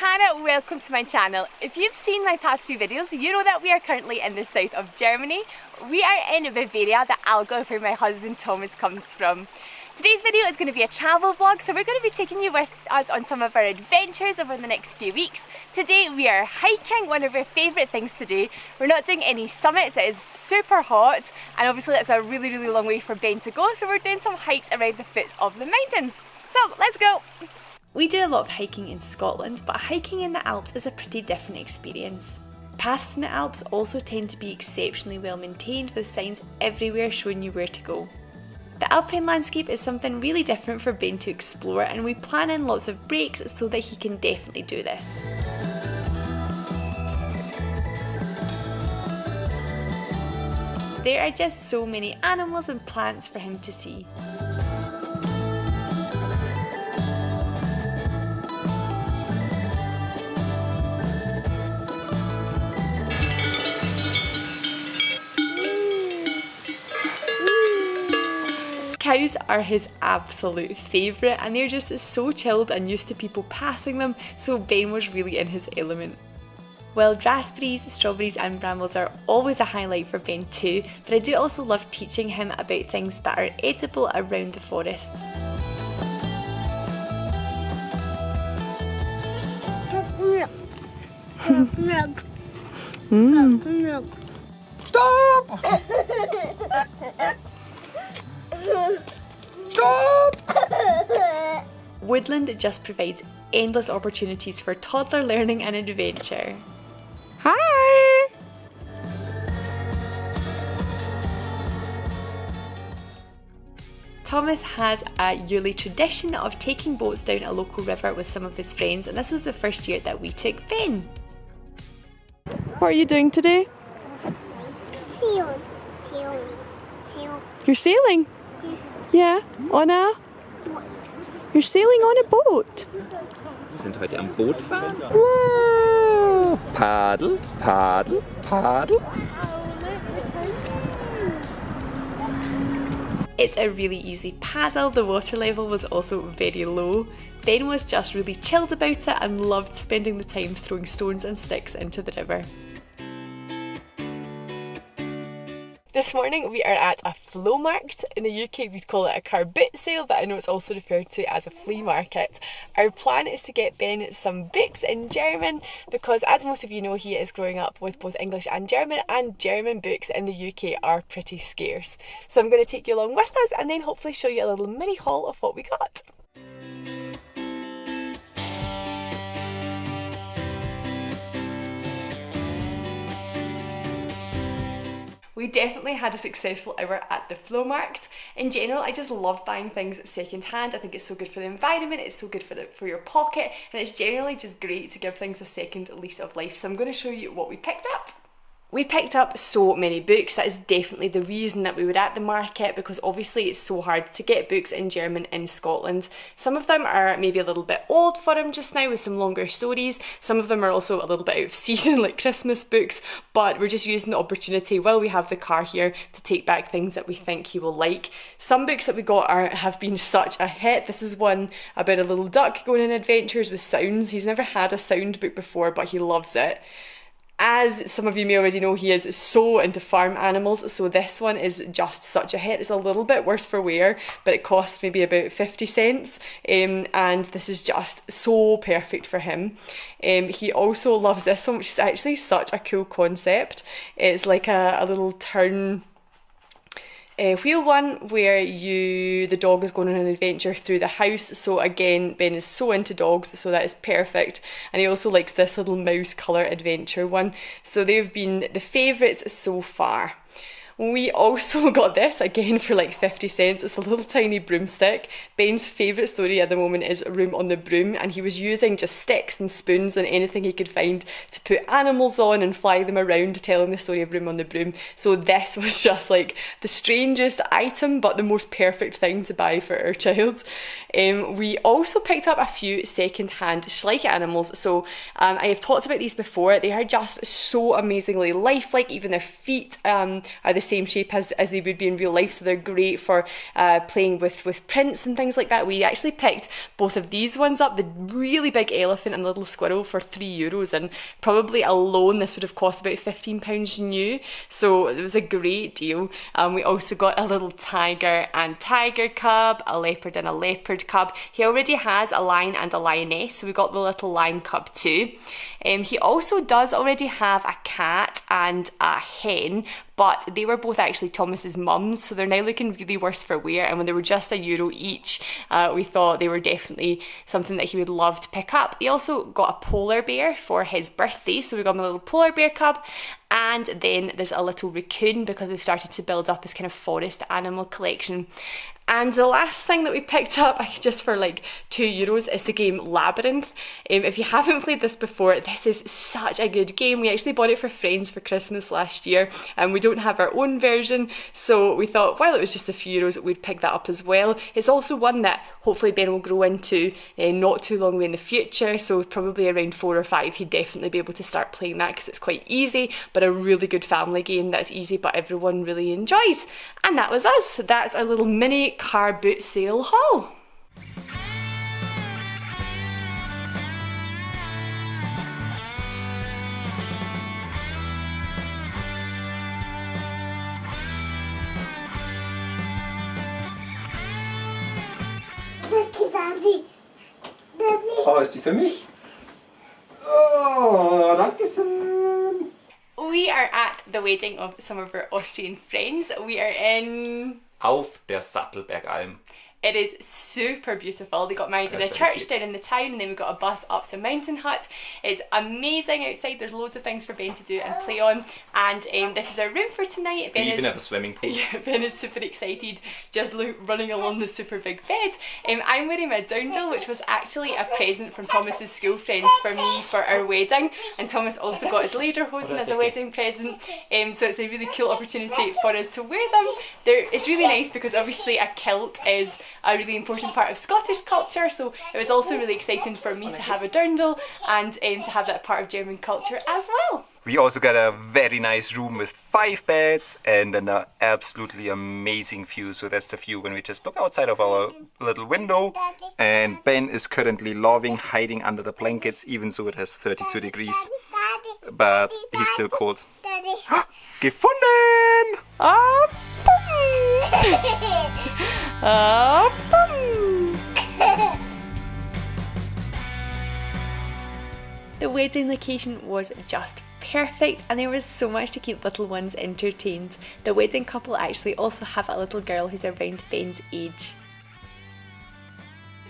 Hannah, welcome to my channel. If you've seen my past few videos, you know that we are currently in the south of Germany. We are in Bavaria, the Allgäu, where my husband Thomas comes from. Today's video is going to be a travel vlog, so we're going to be taking you with us on some of our adventures over the next few weeks. Today we are hiking, one of our favourite things to do. We're not doing any summits, it is super hot, and obviously that's a really long way for Ben to go, so we're doing some hikes around the foots of the mountains. So let's go! We do a lot of hiking in Scotland, but hiking in the Alps is a pretty different experience. Paths in the Alps also tend to be exceptionally well maintained, with signs everywhere showing you where to go. The alpine landscape is something really different for Ben to explore, and we plan in lots of breaks so that he can definitely do this. There are just so many animals and plants for him to see. Cows are his absolute favourite, and they're just so chilled and used to people passing them, so Ben was really in his element. Wild raspberries, strawberries and brambles are always a highlight for Ben too, but I do also love teaching him about things that are edible around the forest. Stop! Stop! Woodland just provides endless opportunities for toddler learning and adventure. Hi! Thomas has a yearly tradition of taking boats down a local river with some of his friends, and this was the first year that we took Ben. What are you doing today? You're sailing? Yeah, You're sailing on a boat. Wir sind heute am Boot fahren. Wow. Paddel, paddel, paddel. It's a really easy paddle, the water level was also very low. Ben was just really chilled about it and loved spending the time throwing stones and sticks into the river. This morning we are at a flow market. In the UK we'd call it a car boot sale, but I know it's also referred to as a flea market. Our plan is to get Ben some books in German because, as most of you know, he is growing up with both English and German books in the UK are pretty scarce. So I'm going to take you along with us and then hopefully show you a little mini haul of what we got. We definitely had a successful hour at the flow market. In general, I just love buying things second hand. I think it's so good for the environment, it's so good for your pocket, and it's generally just great to give things a second lease of life. So I'm going to show you what we picked up. We picked up so many books. That is definitely the reason that we were at the market, because obviously it's so hard to get books in German in Scotland. Some of them are maybe a little bit old for him just now with some longer stories. Some of them are also a little bit out of season, like Christmas books, but we're just using the opportunity while we have the car here to take back things that we think he will like. Some books that we got have been such a hit. This is one about a little duck going on adventures with sounds. He's never had a sound book before, but he loves it. As some of you may already know, he is so into farm animals, so this one is just such a hit. It's a little bit worse for wear, but it costs maybe about 50 cents, and this is just so perfect for him. He also loves this one, which is actually such a cool concept. It's like a little turn wheel one where the dog is going on an adventure through the house. So again, Ben is so into dogs, so that is perfect. And he also likes this little mouse colour adventure one. So they've been the favourites so far. We also got this, again for like 50 cents, it's a little tiny broomstick. Ben's favourite story at the moment is Room on the Broom, and he was using just sticks and spoons and anything he could find to put animals on and fly them around, telling the story of Room on the Broom. So this was just like the strangest item, but the most perfect thing to buy for our child. We also picked up a few second-hand Schleich animals. So I have talked about these before. They are just so amazingly lifelike. Even their feet are the same shape as they would be in real life, so they're great for playing with prints and things like that. We actually picked both of these ones up, the really big elephant and the little squirrel, for €3, and probably alone this would have cost about £15 new, so it was a great deal. We also got a little tiger and tiger cub, a leopard and a leopard cub. He already has a lion and a lioness, so we got the little lion cub too. He also does already have a cat and a hen, but they were both actually Thomas's mums, so they're now looking really worse for wear, and when they were just €1 each, we thought they were definitely something that he would love to pick up. He also got a polar bear for his birthday, so we got him a little polar bear cub, and then there's a little raccoon because we've started to build up his kind of forest animal collection. And the last thing that we picked up, just for like €2, is the game Labyrinth. If you haven't played this before, this is such a good game. We actually bought it for friends for Christmas last year, and we don't have our own version, so we thought while it was just a few euros, we'd pick that up as well. It's also one that hopefully Ben will grow into not too long away in the future, so probably around 4 or 5 he'd definitely be able to start playing that, because it's quite easy, but a really good family game that's easy but everyone really enjoys. And that was us. That's our little mini car boot sale haul. Oh, ist die für mich? Oh, danke schön. We are at the wedding of some of our Austrian friends. We are in... Auf der Sattelbergalm. It is super beautiful. They got married in a church down in the town, and then we got a bus up to Mountain Hut. It's amazing outside. There's loads of things for Ben to do and play on, and this is our room for tonight. We even have a swimming pool. Yeah, Ben is super excited, just running along the super big bed. I'm wearing my dirndl, which was actually a present from Thomas's school friends for me for our wedding, and Thomas also got his lederhosen as a wedding present, so it's a really cool opportunity for us to wear them. It's really nice because obviously a kilt is a really important part of Scottish culture, so it was also really exciting for me to have a dirndl and to have that part of German culture as well. We also got a very nice room with 5 beds and an absolutely amazing view. So that's the view when we just look outside of our little window. And Ben is currently loving hiding under the blankets, even though it has 32 degrees. But he's still cold. Gefunden! The wedding location was just perfect, and there was so much to keep little ones entertained. The wedding couple actually also have a little girl who's around Ben's age.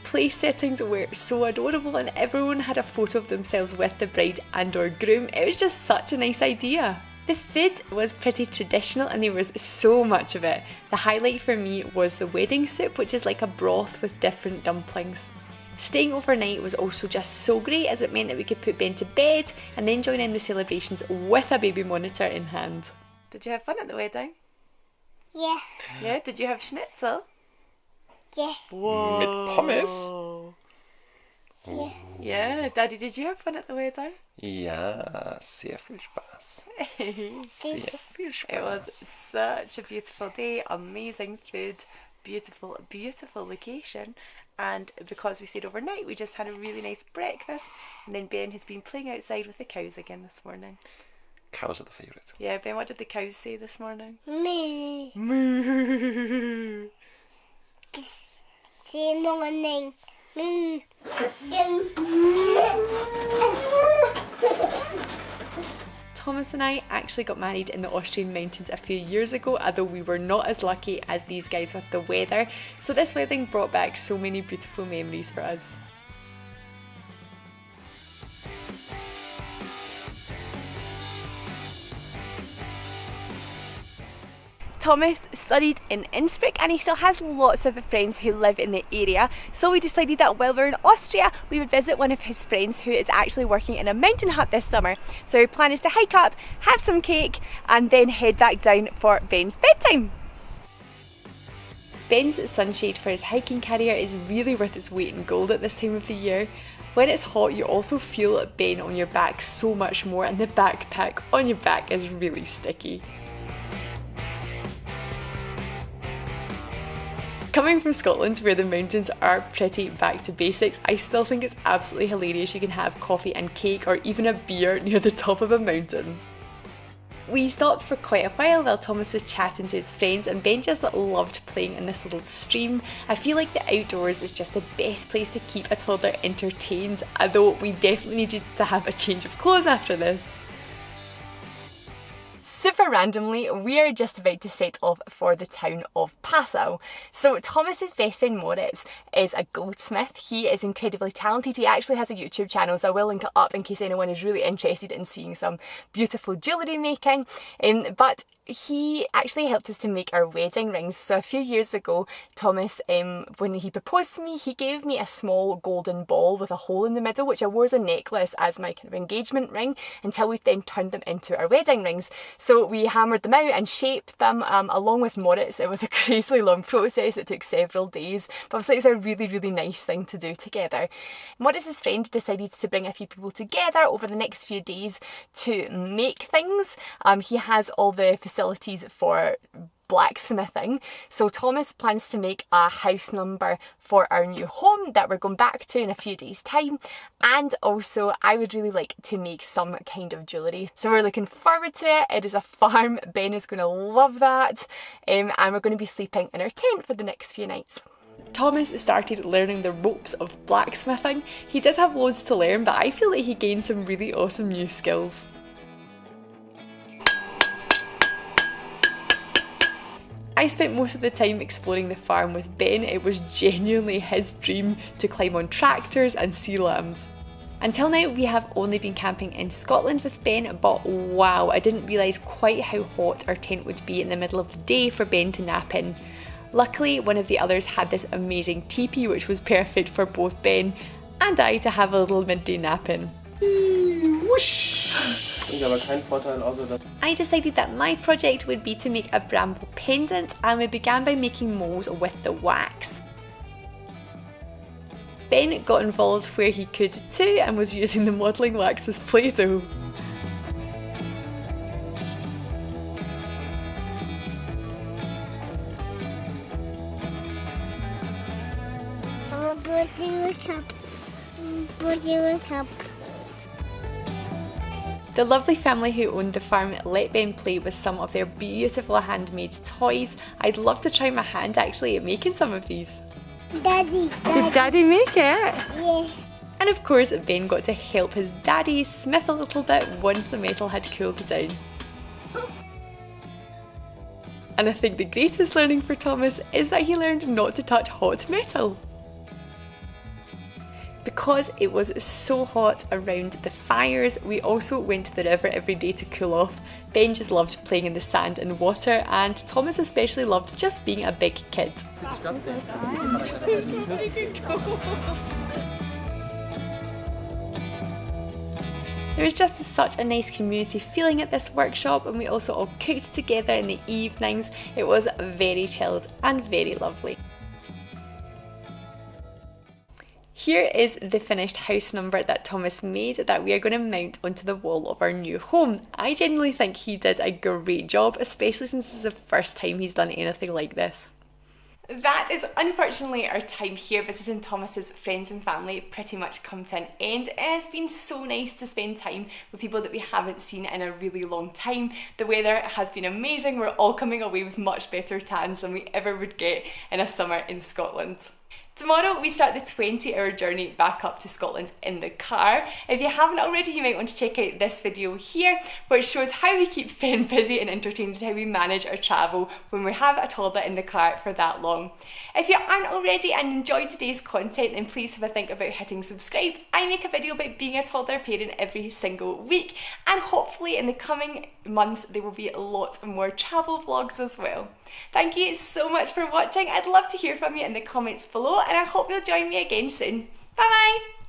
Place settings were so adorable, and everyone had a photo of themselves with the bride and or groom. It was just such a nice idea. The food was pretty traditional, and there was so much of it. The highlight for me was the wedding soup, which is like a broth with different dumplings. Staying overnight was also just so great, as it meant that we could put Ben to bed and then join in the celebrations with a baby monitor in hand. Did you have fun at the wedding? Yeah. Yeah, did you have schnitzel? Yeah. Whoa. Mit Pommes? Yeah. Yeah, Daddy, did you have fun at the wedding? Ja, sehr viel Spaß. Sehr viel Spaß. It was such a beautiful day, amazing food, beautiful, beautiful location, and because we stayed overnight, we just had a really nice breakfast, and then Ben has been playing outside with the cows again this morning. Cows are the favourite. Yeah, Ben, what did the cows say this morning? Me. Moo. Say morning. Thomas and I actually got married in the Austrian mountains a few years ago, although we were not as lucky as these guys with the weather, so this wedding brought back so many beautiful memories for us. Thomas studied in Innsbruck, and he still has lots of friends who live in the area, so we decided that while we're in Austria we would visit one of his friends who is actually working in a mountain hut this summer. So our plan is to hike up, have some cake, and then head back down for Ben's bedtime. Ben's sunshade for his hiking carrier is really worth its weight in gold at this time of the year. When it's hot, you also feel Ben on your back so much more, and the backpack on your back is really sticky. Coming from Scotland, where the mountains are pretty back to basics, I still think it's absolutely hilarious you can have coffee and cake or even a beer near the top of a mountain. We stopped for quite a while Thomas was chatting to his friends, and Ben just loved playing in this little stream. I feel like the outdoors is just the best place to keep a toddler entertained, although we definitely needed to have a change of clothes after this. Super randomly, we are just about to set off for the town of Passau. So Thomas's best friend Moritz is a goldsmith. He is incredibly talented. He actually has a YouTube channel, so I will link it up in case anyone is really interested in seeing some beautiful jewellery making. But he actually helped us to make our wedding rings. So a few years ago, Thomas, when he proposed to me, he gave me a small golden ball with a hole in the middle, which I wore as a necklace as my kind of engagement ring, until we then turned them into our wedding rings. So we hammered them out and shaped them along with Moritz. It was a crazily long process. It took several days, but obviously it was a really, really nice thing to do together. Moritz's friend decided to bring a few people together over the next few days to make things. He has all the facilities for blacksmithing. So Thomas plans to make a house number for our new home that we're going back to in a few days' time, and also I would really like to make some kind of jewellery. So we're looking forward to it. It is a farm. Ben is going to love that, and we're going to be sleeping in our tent for the next few nights. Thomas started learning the ropes of blacksmithing. He did have loads to learn, but I feel like he gained some really awesome new skills. I spent most of the time exploring the farm with Ben. It was genuinely his dream to climb on tractors and see lambs. Until now, we have only been camping in Scotland with Ben, but wow, I didn't realise quite how hot our tent would be in the middle of the day for Ben to nap in. Luckily, one of the others had this amazing teepee, which was perfect for both Ben and I to have a little midday nap in. Whoosh! I decided that my project would be to make a bramble pendant, and we began by making moles with the wax. Ben got involved where he could too and was using the modelling wax as Play-Doh. The lovely family who owned the farm let Ben play with some of their beautiful handmade toys. I'd love to try my hand actually at making some of these. Daddy. Did Daddy make it? Yeah. And of course Ben got to help his daddy smith a little bit once the metal had cooled down. And I think the greatest learning for Thomas is that he learned not to touch hot metal. Because it was so hot around the fires, we also went to the river every day to cool off. Ben just loved playing in the sand and water, and Thomas especially loved just being a big kid. There was just such a nice community feeling at this workshop, and we also all cooked together in the evenings. It was very chilled and very lovely. Here is the finished house number that Thomas made that we are going to mount onto the wall of our new home. I genuinely think he did a great job, especially since this is the first time he's done anything like this. That is unfortunately our time here visiting Thomas's friends and family pretty much come to an end. It has been so nice to spend time with people that we haven't seen in a really long time. The weather has been amazing. We're all coming away with much better tans than we ever would get in a summer in Scotland. Tomorrow we start the 20-hour journey back up to Scotland in the car. If you haven't already, you might want to check out this video here, which shows how we keep Ben busy and entertained and how we manage our travel when we have a toddler in the car for that long. If you aren't already and enjoyed today's content, then please have a think about hitting subscribe. I make a video about being a toddler parent every single week, and hopefully in the coming months there will be lots more travel vlogs as well. Thank you so much for watching. I'd love to hear from you in the comments below, and I hope you'll join me again soon. Bye bye!